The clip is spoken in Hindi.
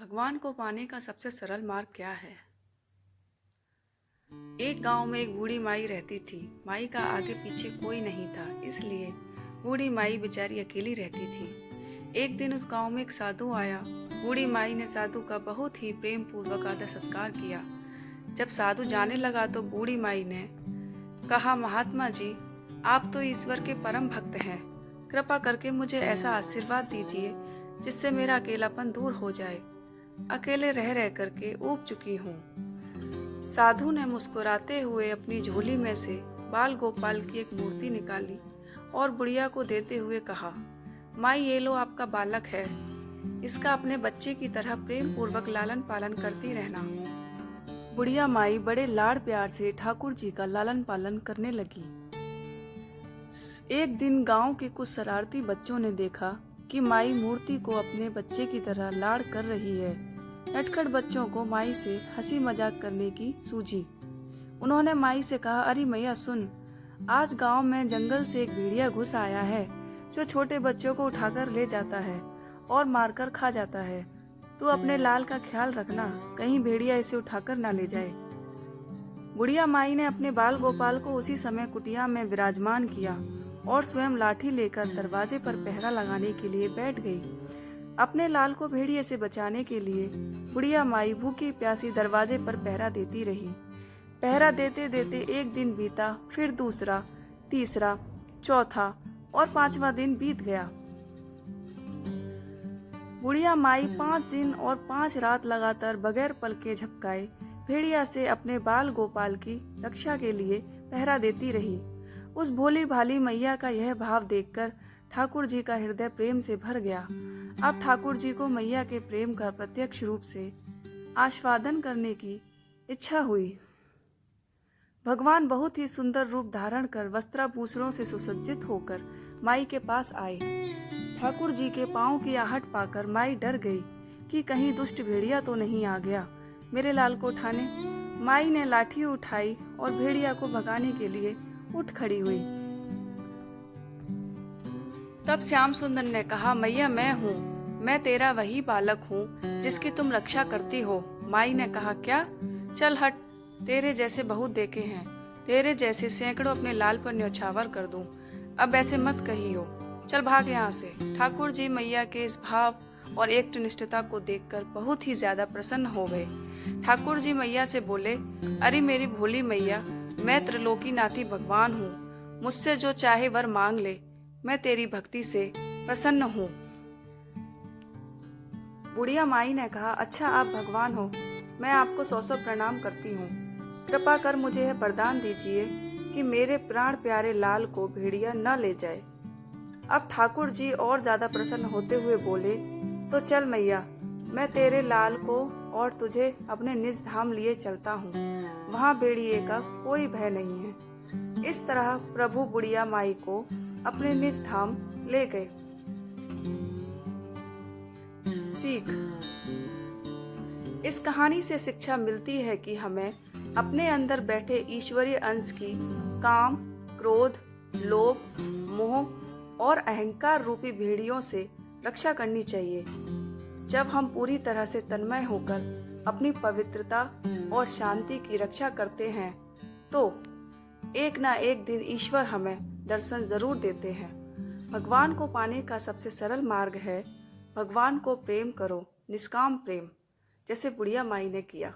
भगवान को पाने का सबसे सरल मार्ग क्या है? एक गांव में एक बूढ़ी माई रहती थी। माई का आगे पीछे कोई नहीं था, इसलिए बूढ़ी माई बेचारी अकेली रहती थी। एक दिन उस गांव में एक साधु आया। बूढ़ी माई ने साधु का बहुत ही प्रेम पूर्वक आदर सत्कार किया। जब साधु जाने लगा तो बूढ़ी माई ने कहा, महात्मा जी, आप तो ईश्वर के परम भक्त हैं। कृपा करके मुझे ऐसा आशीर्वाद दीजिए जिससे मेरा अकेलापन दूर हो जाए। अकेले रह रह करके ऊब चुकी हूँ। साधु ने मुस्कुराते हुए अपनी झोली में से बाल गोपाल की एक मूर्ति निकाली और बुढ़िया को देते हुए कहा, माई, ये लो आपका बालक है। इसका अपने बच्चे की तरह प्रेम पूर्वक लालन पालन करती रहना। बुढ़िया माई बड़े लाड़ प्यार से ठाकुर जी का लालन पालन करने लगी। एक दिन गांव के कुछ शरारती बच्चों ने देखा कि माई मूर्ति को अपने बच्चे की तरह लाड़ कर रही है। नटखट बच्चों को माई से हंसी मजाक करने की सूझी। उन्होंने माई से कहा, अरे मैया सुन, आज गांव में जंगल से एक भेड़िया घुस आया है जो छोटे बच्चों को उठाकर ले जाता है और मारकर खा जाता है। तू अपने लाल का ख्याल रखना, कहीं भेड़िया इसे उठाकर ना ले जाए। बुढ़िया माई ने अपने बाल गोपाल को उसी समय कुटिया में विराजमान किया और स्वयं लाठी लेकर दरवाजे पर पहरा लगाने के लिए बैठ गई। अपने लाल को भेड़िए से बचाने के लिए बुढ़िया माई भूखी प्यासी दरवाजे पर पहरा देती रही। पहरा देते देते एक दिन बीता, फिर दूसरा, तीसरा, चौथा और पांचवा दिन बीत गया। बुढ़िया माई 5 दिन और 5 रात लगातार बगैर पलके झपकाए भेड़िया से अपने बाल गोपाल की रक्षा के लिए पहरा देती रही। उस भोली भाली मैया का यह भाव देखकर ठाकुर जी का हृदय प्रेम से भर गया। अब ठाकुर जी को मैया के प्रेम का प्रत्यक्ष रूप से आस्वादन करने की इच्छा हुई। भगवान बहुत ही सुंदर रूप धारण कर वस्त्राभूषणों से सुसज्जित होकर माई के पास आए। ठाकुर जी के पांव की आहट पाकर माई डर गई कि कहीं दुष्ट भेड़िया तो नहीं आ गया मेरे लाल को उठाने। माई ने लाठी उठाई और भेड़िया को भगाने के लिए उठ खड़ी हुई। तब श्याम सुंदर ने कहा, मैया, मैं हूँ, मैं तेरा वही बालक हूँ जिसकी तुम रक्षा करती हो। माई ने कहा, क्या? चल हट, तेरे जैसे बहुत देखे हैं, तेरे जैसे सैकड़ों अपने लाल पर न्यौछावर कर दूं। अब ऐसे मत कहियो, चल भाग यहाँ से। ठाकुर जी मैया के इस भाव और एकनिष्ठता को देखकर बहुत ही ज्यादा प्रसन्न हो गए। ठाकुर जी मैया से बोले, अरे मेरी भोली मैया, मैं त्रिलोकीनाथी भगवान हूँ, मुझसे जो चाहे वर मांग ले, मैं तेरी भक्ति से प्रसन्न हूँ। बुढ़िया माई ने कहा, अच्छा आप भगवान हो, मैं आपको 100 प्रणाम करती हूँ। कृपा कर मुझे यह वरदान दीजिए कि मेरे प्राण प्यारे लाल को भेड़िया न ले जाए। अब ठाकुर जी और ज्यादा प्रसन्न होते हुए बोले, तो चल मैया, मैं तेरे लाल को और तुझे अपने निज धाम लिए चलता हूँ, वहाँ भेड़िए का कोई भय नहीं है। इस तरह प्रभु बुढ़िया माई को अपने निज धाम ले गए। सीख, इस कहानी से शिक्षा मिलती है कि हमें अपने अंदर बैठे ईश्वरीय अंश की काम, क्रोध, लोभ, मोह और अहंकार रूपी भेड़ियों से रक्षा करनी चाहिए। जब हम पूरी तरह से तन्मय होकर अपनी पवित्रता और शांति की रक्षा करते हैं तो एक ना एक दिन ईश्वर हमें दर्शन जरूर देते हैं। भगवान को पाने का सबसे सरल मार्ग है भगवान को प्रेम करो, निष्काम प्रेम, जैसे बुढ़िया माई ने किया।